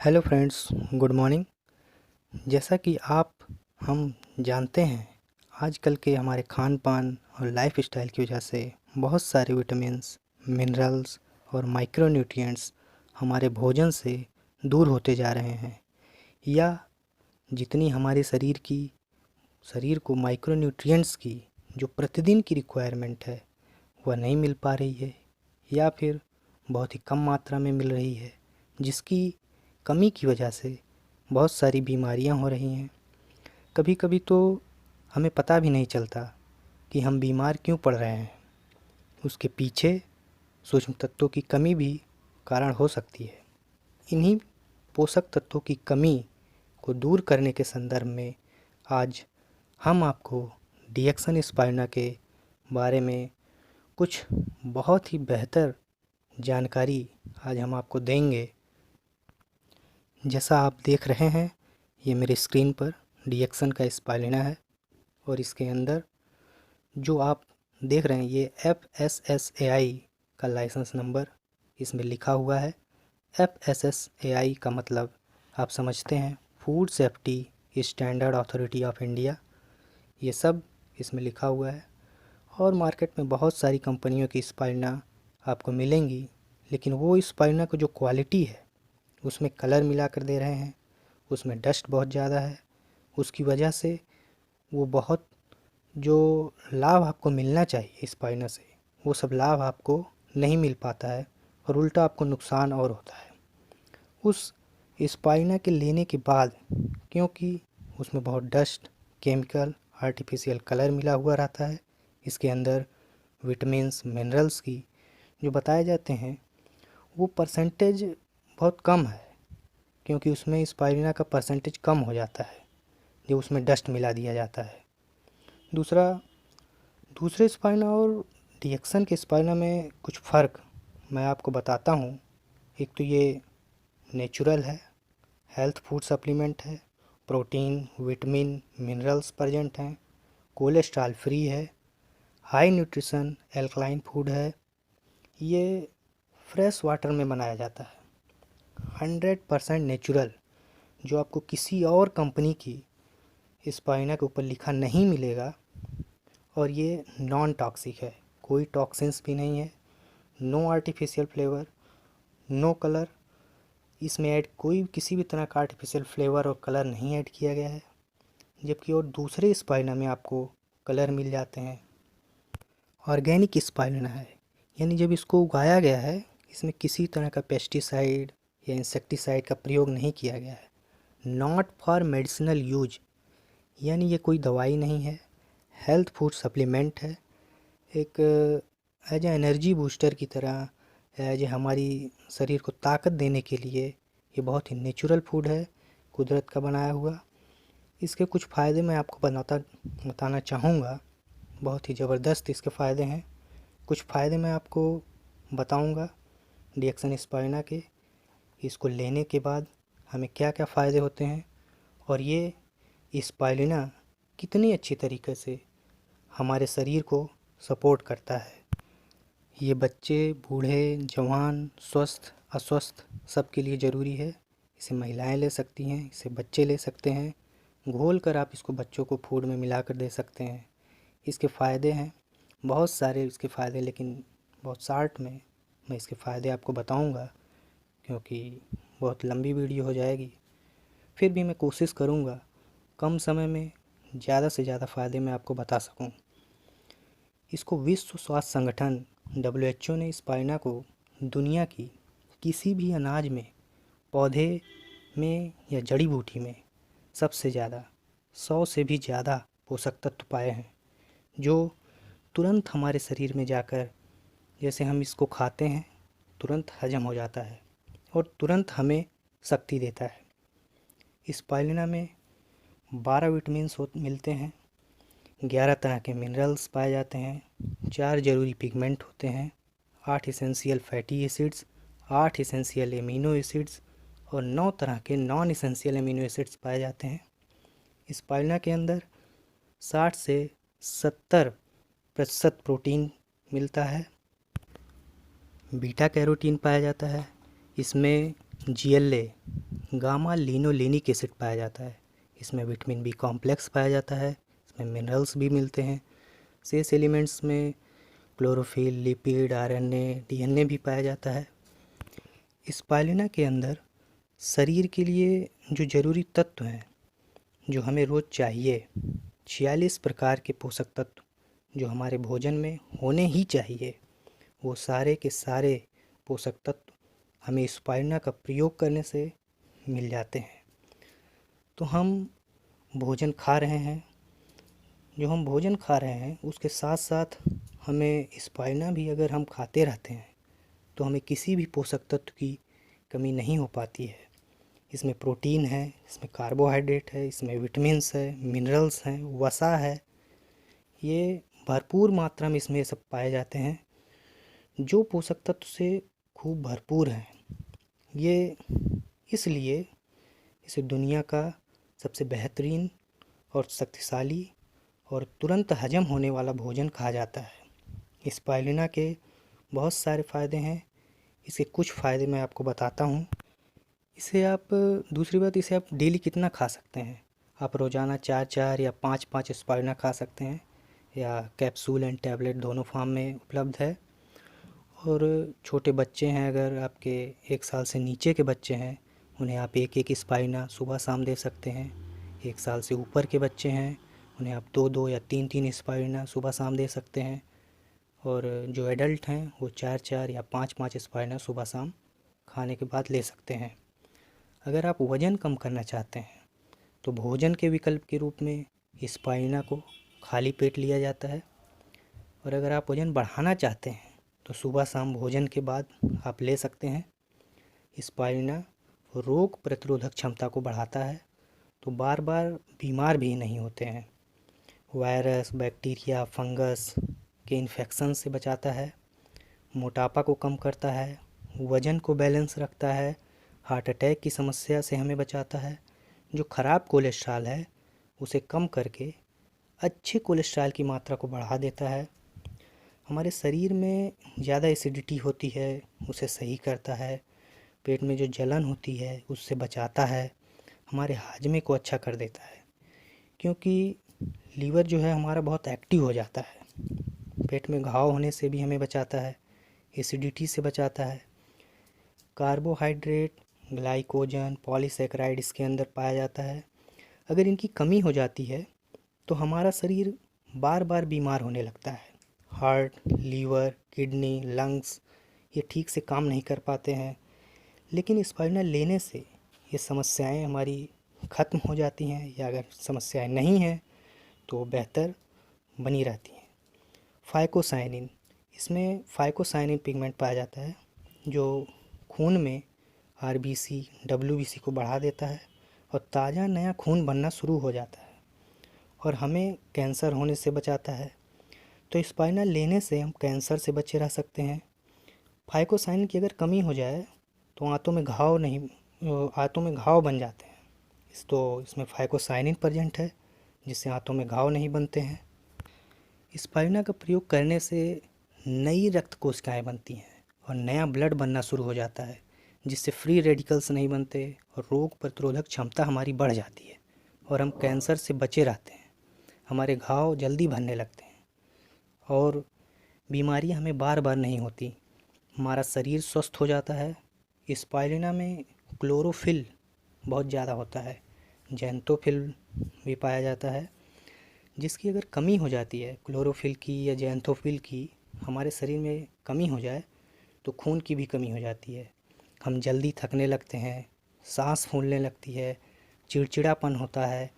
Hello friends, good morning. जैसा कि हम जानते हैं, आजकल के हमारे खान पान और लाइफ स्टाइल की वजह से बहुत सारे विटामिन्स, मिनरल्स और माइक्रोन्यूट्रिएंट्स हमारे भोजन से दूर होते जा रहे हैं, या जितनी हमारे शरीर को माइक्रोन्यूट्रिएंट्स की जो प्रतिदिन की रिक्वायरमेंट है वह नहीं मिल पा रही है, या फिर बहुत ही कम मात्रा में मिल रही है, जिसकी कमी की वजह से बहुत सारी बीमारियां हो रही हैं। कभी कभी तो हमें पता भी नहीं चलता कि हम बीमार क्यों पड़ रहे हैं। उसके पीछे सूक्ष्म तत्वों की कमी भी कारण हो सकती है। इन्हीं पोषक तत्वों की कमी को दूर करने के संदर्भ में आज हम आपको डिएक्सन स्पाइरना के बारे में कुछ बहुत ही बेहतर जानकारी आज हम आपको देंगे। जैसा आप देख रहे हैं, ये मेरे स्क्रीन पर डिएक्सन का स्पाइलिना है, और इसके अंदर जो आप देख रहे हैं ये FSSAI का लाइसेंस नंबर इसमें लिखा हुआ है। FSSAI का मतलब आप समझते हैं, food safety standard authority of India. ये सब इसमें लिखा हुआ है। और मार्केट में बहुत सारी कंपनियों की स्पाइरना आपको मिलेंगी, लेकिन वो स्पाइरना की जो क्वालिटी है उसमें कलर मिला कर दे रहे हैं, उसमें डस्ट बहुत ज़्यादा है। उसकी वजह से वो बहुत जो लाभ आपको मिलना चाहिए स्पाइरना से, वो सब लाभ आपको नहीं मिल पाता है, और उल्टा आपको नुकसान और होता है उस स्पाइरना के लेने के बाद, क्योंकि उसमें बहुत डस्ट, केमिकल, आर्टिफिशियल कलर मिला हुआ रहता है। इसके अंदर विटामिन्स, मिनरल्स की जो बताए जाते हैं वो परसेंटेज बहुत कम है, क्योंकि उसमें स्पाइरना का परसेंटेज कम हो जाता है जब उसमें डस्ट मिला दिया जाता है। दूसरे स्पाइरना और डिएक्सन के स्पाइरना में कुछ फ़र्क मैं आपको बताता हूँ। एक तो ये नेचुरल है, हेल्थ फूड सप्लीमेंट है, प्रोटीन, विटामिन, मिनरल्स प्रेजेंट हैं, कोलेस्ट्रॉल फ्री है, हाई न्यूट्रिशन एल्कलाइन फूड है। ये फ्रेश वाटर में बनाया जाता है, 100% नेचुरल, जो आपको किसी और कंपनी की स्पाइरना के ऊपर लिखा नहीं मिलेगा। और ये नॉन टॉक्सिक है, कोई टॉक्सिन्स भी नहीं है, no artificial flavour, no colour. इसमें ऐड कोई किसी भी तरह का आर्टिफिशियल फ्लेवर और कलर नहीं ऐड किया गया है। जबकि और दूसरे स्पाइरना में आपको कलर मिल जाते हैं। ऑर्गेनिक स्पाइरना है, यानी जब इसको उगाया गया है, इसमें किसी तरह का पेस्टिसाइड या इंसेक्टिसाइड का प्रयोग नहीं किया गया है। नॉट फॉर मेडिसिनल यूज, यानी ये कोई दवाई नहीं है, हेल्थ फूड सप्लीमेंट है। एक एज ए एनर्जी बूस्टर की तरह, एज ए हमारी शरीर को ताकत देने के लिए ये बहुत ही नेचुरल फूड है, कुदरत का बनाया हुआ। इसके कुछ फ़ायदे मैं आपको बताना चाहूँगा। बहुत ही ज़बरदस्त इसके फ़ायदे हैं। कुछ फ़ायदे मैं आपको बताऊँगा डिएक्सन स्पाइरना के, इसको लेने के बाद हमें क्या क्या फ़ायदे होते हैं, और ये स्पाइरना कितनी अच्छी तरीके से हमारे शरीर को सपोर्ट करता है। ये बच्चे, बूढ़े, जवान, स्वस्थ, अस्वस्थ सबके लिए ज़रूरी है। इसे महिलाएं ले सकती हैं, इसे बच्चे ले सकते हैं। घोल कर आप इसको बच्चों को फूड में मिला कर दे सकते हैं। इसके फ़ायदे हैं बहुत सारे, इसके फ़ायदे, लेकिन बहुत शार्ट में मैं इसके फ़ायदे आपको बताऊंगा, क्योंकि बहुत लंबी वीडियो हो जाएगी। फिर भी मैं कोशिश करूंगा कम समय में ज़्यादा से ज़्यादा फ़ायदे मैं आपको बता सकूं। इसको विश्व स्वास्थ्य संगठन WHO ने स्पाइरना को दुनिया की किसी भी अनाज में, पौधे में या जड़ी बूटी में सबसे ज़्यादा 100 से भी ज़्यादा पोषक तत्व पाए हैं, जो तुरंत हमारे शरीर में जाकर, जैसे हम इसको खाते हैं, तुरंत हजम हो जाता है और तुरंत हमें शक्ति देता है। स्पाइरना में 12 विटामिन्स मिलते हैं, 11 तरह के मिनरल्स पाए जाते हैं, 4 ज़रूरी पिगमेंट होते हैं, 8 essential fatty acids, 8 essential amino acids और 9 तरह के नॉन इसेंशियल एमिनो एसिड्स पाए जाते हैं। स्पाइरना के अंदर 60 से 70% प्रोटीन मिलता है, बीटा कैरोटीन पाया जाता है। इसमें GLA गामा लिनोलेनिक एसिड पाया जाता है। इसमें विटामिन बी कॉम्प्लेक्स पाया जाता है, इसमें मिनरल्स भी मिलते हैं। शेष एलिमेंट्स में क्लोरोफिल, लिपिड, आरएनए, डीएनए भी पाया जाता है। स्पाइरुलिना के अंदर शरीर के लिए जो ज़रूरी तत्व हैं, जो हमें रोज़ चाहिए, 46 प्रकार के पोषक तत्व जो हमारे भोजन में होने ही चाहिए, वो सारे के सारे पोषक तत्व हमें स्पाइरुलिना का प्रयोग करने से मिल जाते हैं। तो हम भोजन खा रहे हैं, जो हम भोजन खा रहे हैं उसके साथ साथ हमें स्पाइरुलिना भी अगर हम खाते रहते हैं तो हमें किसी भी पोषक तत्व की कमी नहीं हो पाती है। इसमें प्रोटीन है, इसमें कार्बोहाइड्रेट है, इसमें विटामिन्स है, मिनरल्स हैं, वसा है, ये भरपूर मात्रा में इसमें सब पाए जाते हैं जो पोषक तत्व से खूब भरपूर हैं। ये इसलिए इसे दुनिया का सबसे बेहतरीन और शक्तिशाली और तुरंत हजम होने वाला भोजन कहा जाता है। स्पाइरुलिना के बहुत सारे फ़ायदे हैं, इसके कुछ फ़ायदे मैं आपको बताता हूँ। दूसरी बात, इसे आप डेली कितना खा सकते हैं? आप रोज़ाना 4 या 5 स्पाइरुलिना खा सकते हैं, या कैप्सूल एंड टैबलेट दोनों फॉर्म में उपलब्ध है। और छोटे बच्चे हैं, अगर आपके 1 साल से नीचे के बच्चे हैं, उन्हें आप एक स्पाइरुलिना सुबह शाम दे सकते हैं। 1 साल से ऊपर के बच्चे हैं, उन्हें आप 2 या 3 स्पाइरुलिना सुबह शाम दे सकते हैं। और जो एडल्ट हैं वो 4 या 5 स्पाइरुलिना सुबह शाम खाने के बाद ले सकते हैं। अगर आप वज़न कम करना चाहते हैं तो भोजन के विकल्प के रूप में स्पाइरुलिना को खाली पेट लिया जाता है। और अगर आप वज़न बढ़ाना चाहते हैं तो सुबह शाम भोजन के बाद आप ले सकते हैं। स्पाइरुलिना रोग प्रतिरोधक क्षमता को बढ़ाता है, तो बार बार बीमार भी नहीं होते हैं। वायरस, बैक्टीरिया, फंगस के इन्फेक्शन से बचाता है, मोटापा को कम करता है, वज़न को बैलेंस रखता है, हार्ट अटैक की समस्या से हमें बचाता है। जो ख़राब कोलेस्ट्रॉल है उसे कम करके अच्छे कोलेस्ट्रॉल की मात्रा को बढ़ा देता है। हमारे शरीर में ज़्यादा एसिडिटी होती है उसे सही करता है, पेट में जो जलन होती है उससे बचाता है, हमारे हाजमे को अच्छा कर देता है, क्योंकि लीवर जो है हमारा बहुत एक्टिव हो जाता है। पेट में घाव होने से भी हमें बचाता है, एसिडिटी से बचाता है। कार्बोहाइड्रेट, ग्लाइकोजन, पॉलीसैकेराइड इसके अंदर पाया जाता है। अगर इनकी कमी हो जाती है तो हमारा शरीर बार बार बीमार होने लगता है। हार्ट, लीवर, किडनी, लंग्स ये ठीक से काम नहीं कर पाते हैं। लेकिन स्पाइरुलिना लेने से ये समस्याएं हमारी ख़त्म हो जाती हैं, या अगर समस्याएं नहीं हैं तो बेहतर बनी रहती हैं। फाइकोसाइनिन, इसमें फाइकोसाइनिन पिगमेंट पाया जाता है जो खून में आरबीसी, डब्ल्यूबीसी को बढ़ा देता है और ताज़ा नया खून बनना शुरू हो जाता है और हमें कैंसर होने से बचाता है। तो स्पाइरुलिना लेने से हम कैंसर से बचे रह सकते हैं। फाइकोसाइनिन की अगर कमी हो जाए तो आंतों में घाव बन जाते हैं। इसमें फाइकोसाइनिन प्रेजेंट है जिससे आंतों में घाव नहीं बनते हैं। स्पाइरुलिना का प्रयोग करने से नई रक्त कोशिकाएं बनती हैं और नया ब्लड बनना शुरू हो जाता है, जिससे फ्री रेडिकल्स नहीं बनते और रोग प्रतिरोधक क्षमता हमारी बढ़ जाती है और हम कैंसर से बचे रहते हैं। हमारे घाव जल्दी भरने लगते हैं और बीमारियां हमें बार बार नहीं होती, हमारा शरीर स्वस्थ हो जाता है। स्पाइरुलिना में क्लोरोफिल बहुत ज़्यादा होता है, ज़ैंथोफिल भी पाया जाता है, जिसकी अगर कमी हो जाती है क्लोरोफिल की या ज़ैंथोफिल की, हमारे शरीर में कमी हो जाए तो खून की भी कमी हो जाती है। हम जल्दी थकने लगते हैं, सांस फूलने लगती है, चिड़चिड़ापन होता है,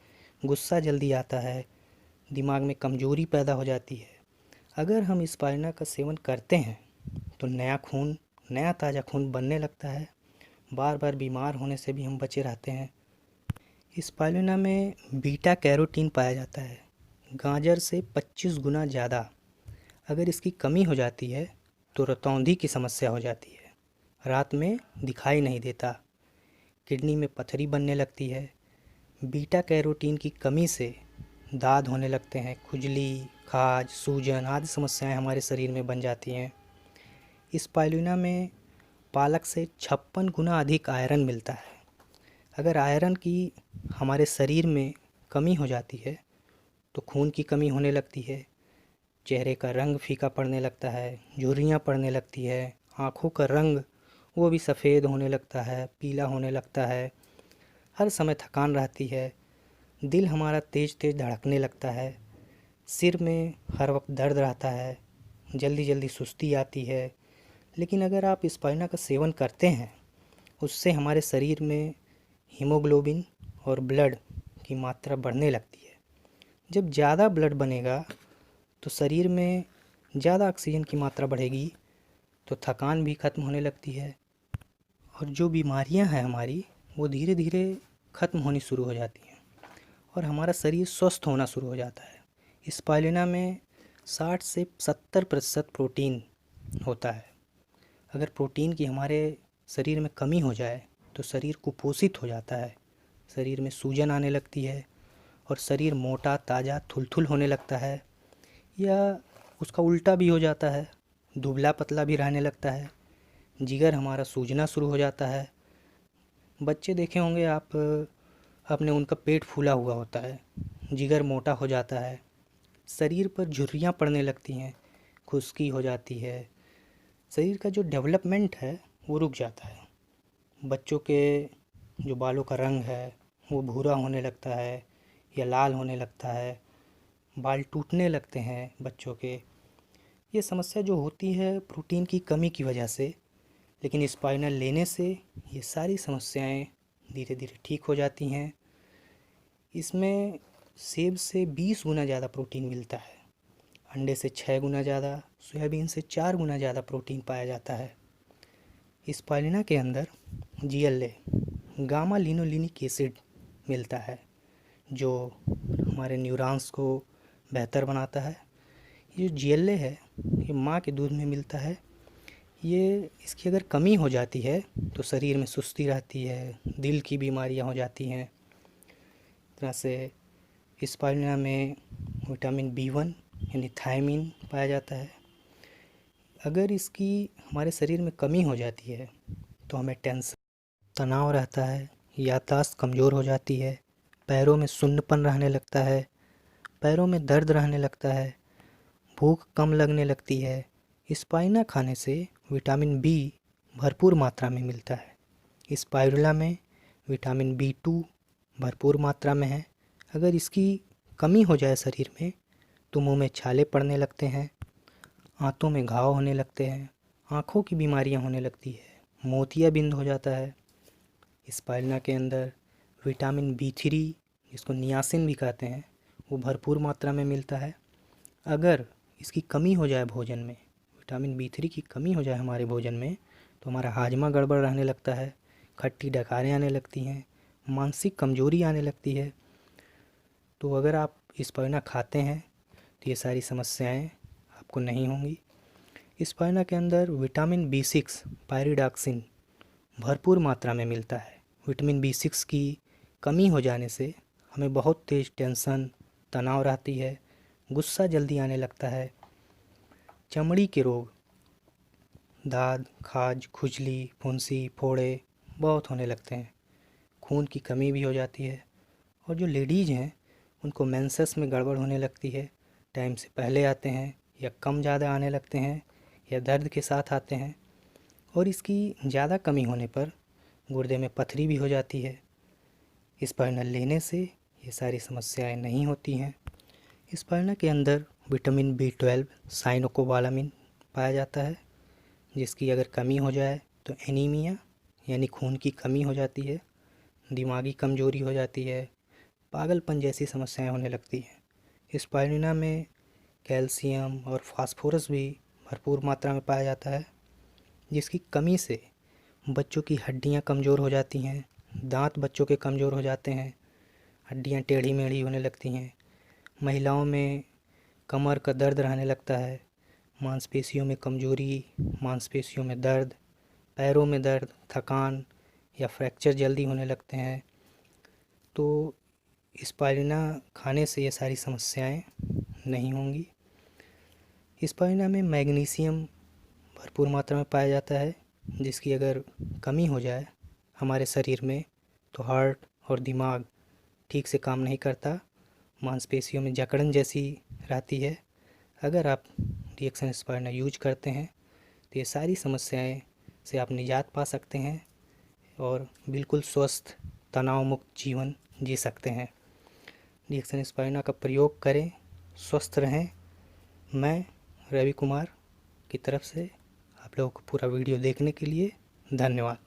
गुस्सा जल्दी आता है, दिमाग में कमज़ोरी पैदा हो जाती है। अगर हम स्पाइरुलिना का सेवन करते हैं तो नया ताज़ा खून बनने लगता है, बार बार बीमार होने से भी हम बचे रहते हैं। स्पाइरुलिना में बीटा कैरोटीन पाया जाता है, गाजर से 25 गुना ज़्यादा। अगर इसकी कमी हो जाती है तो रतौंधी की समस्या हो जाती है, रात में दिखाई नहीं देता, किडनी में पथरी बनने लगती है। बीटा कैरोटीन की कमी से दाद होने लगते हैं, खुजली, खाज, सूजन आदि समस्याएं हमारे शरीर में बन जाती हैं। स्पाइरुलिना में पालक से 56 गुना अधिक आयरन मिलता है, अगर आयरन की हमारे शरीर में कमी हो जाती है तो खून की कमी होने लगती है, चेहरे का रंग फीका पड़ने लगता है, झुर्रियाँ पड़ने लगती है, आँखों का रंग वो भी सफ़ेद होने लगता है, पीला होने लगता है, हर समय थकान रहती है, दिल हमारा तेज़ तेज़ धड़कने लगता है, सिर में हर वक्त दर्द रहता है, जल्दी जल्दी सुस्ती आती है। लेकिन अगर आप स्पाइना का सेवन करते हैं, उससे हमारे शरीर में हीमोग्लोबिन और ब्लड की मात्रा बढ़ने लगती है। जब ज़्यादा ब्लड बनेगा तो शरीर में ज़्यादा ऑक्सीजन की मात्रा बढ़ेगी, तो थकान भी ख़त्म होने लगती है और जो बीमारियां हैं हमारी वो धीरे धीरे ख़त्म होनी शुरू हो जाती हैं और हमारा शरीर स्वस्थ होना शुरू हो जाता है। स्पाइरुलिना में 60 से 70% प्रोटीन होता है। अगर प्रोटीन की हमारे शरीर में कमी हो जाए तो शरीर कुपोषित हो जाता है, शरीर में सूजन आने लगती है और शरीर मोटा ताज़ा थुलथुल होने लगता है, या उसका उल्टा भी हो जाता है, दुबला पतला भी रहने लगता है, जिगर हमारा सूजना शुरू हो जाता है। बच्चे देखे होंगे आप अपने, उनका पेट फूला हुआ होता है, जिगर मोटा हो जाता है, शरीर पर झुर्रियाँ पड़ने लगती हैं, खुश्की हो जाती है, शरीर का जो डेवलपमेंट है वो रुक जाता है। बच्चों के जो बालों का रंग है वो भूरा होने लगता है या लाल होने लगता है, बाल टूटने लगते हैं बच्चों के। ये समस्या जो होती है प्रोटीन की कमी की वजह से, लेकिन स्पाइनल लेने से ये सारी समस्याएं धीरे धीरे ठीक हो जाती हैं। इसमें सेब से 20 गुना ज़्यादा प्रोटीन मिलता है, अंडे से 6 गुना ज़्यादा, सोयाबीन से 4 गुना ज़्यादा प्रोटीन पाया जाता है। स्पाइरुलिना के अंदर GLA गामा लिनोलेनिक एसिड मिलता है जो हमारे न्यूरॉन्स को बेहतर बनाता है। ये जो GLA है ये माँ के दूध में मिलता है। ये इसकी अगर कमी हो जाती है तो शरीर में सुस्ती रहती है, दिल की बीमारियां हो जाती हैं। इस तरह से स्पाइरुलिना में विटामिन B1 यानी थायमीन पाया जाता है। अगर इसकी हमारे शरीर में कमी हो जाती है तो हमें टेंशन, तनाव रहता है, याददाश्त कमज़ोर हो जाती है, पैरों में सुन्नपन रहने लगता है, पैरों में दर्द रहने लगता है, भूख कम लगने लगती है। स्पाइना खाने से विटामिन B भरपूर मात्रा में मिलता है। स्पाइरुलिना में विटामिन B2 भरपूर मात्रा में है। अगर इसकी कमी हो जाए शरीर में तो मुंह में छाले पड़ने लगते हैं, आंतों में घाव होने लगते हैं, आँखों की बीमारियां होने लगती है, मोतियाबिंद हो जाता है। स्पाइरुलिना के अंदर विटामिन B3 जिसको नियासिन भी कहते हैं वो भरपूर मात्रा में मिलता है। अगर इसकी कमी हो जाए भोजन में, विटामिन B3 की कमी हो जाए हमारे भोजन में, तो हमारा हाजमा गड़बड़ रहने लगता है, खट्टी डकारें आने लगती हैं, मानसिक कमजोरी आने लगती है। तो अगर आप स्पाइरुलिना खाते हैं तो ये सारी समस्याएं आपको नहीं होंगी। स्पाइरुलिना के अंदर विटामिन B6 पायरिडॉक्सिन भरपूर मात्रा में मिलता है। विटामिन B6 की कमी हो जाने से हमें बहुत तेज़ टेंशन, तनाव रहती है, गुस्सा जल्दी आने लगता है, चमड़ी के रोग, दाद, खाज, खुजली, फुंसी, फोड़े बहुत होने लगते हैं, खून की कमी भी हो जाती है। और जो लेडीज़ हैं उनको मेंसेस में गड़बड़ होने लगती है, टाइम से पहले आते हैं या कम ज़्यादा आने लगते हैं या दर्द के साथ आते हैं। और इसकी ज़्यादा कमी होने पर गुर्दे में पथरी भी हो जाती है। स्पाइरुलिना लेने से ये सारी समस्याएं नहीं होती हैं। स्पाइरुलिना के अंदर विटामिन B12 साइनोकोबालामिन पाया जाता है, जिसकी अगर कमी हो जाए तो एनीमिया यानी खून की कमी हो जाती है, दिमागी कमजोरी हो जाती है, पागलपन जैसी समस्याएं होने लगती हैं। स्पाइरुलिना में कैल्शियम और फास्फोरस भी भरपूर मात्रा में पाया जाता है, जिसकी कमी से बच्चों की हड्डियां कमज़ोर हो जाती हैं, दांत बच्चों के कमज़ोर हो जाते हैं, हड्डियां टेढ़ी मेढ़ी होने लगती हैं, महिलाओं में कमर का दर्द रहने लगता है, मांसपेशियों में कमजोरी, मांसपेशियों में दर्द, पैरों में दर्द, थकान या फ्रैक्चर जल्दी होने लगते हैं। तो स्पाइरुलिना खाने से ये सारी समस्याएं नहीं होंगी। स्पाइरुलिना में मैग्नीशियम भरपूर मात्रा में पाया जाता है, जिसकी अगर कमी हो जाए हमारे शरीर में तो हार्ट और दिमाग ठीक से काम नहीं करता, मांसपेशियों में जकड़न जैसी रहती है। अगर आप डिएक्सन स्पायरना यूज करते हैं तो ये सारी समस्याएं से आप निजात पा सकते हैं और बिल्कुल स्वस्थ तनाव मुक्त जीवन जी सकते हैं। डिएक्सन स्पायरना का प्रयोग करें, स्वस्थ रहें। मैं रवि कुमार की तरफ से आप लोगों को पूरा वीडियो देखने के लिए धन्यवाद।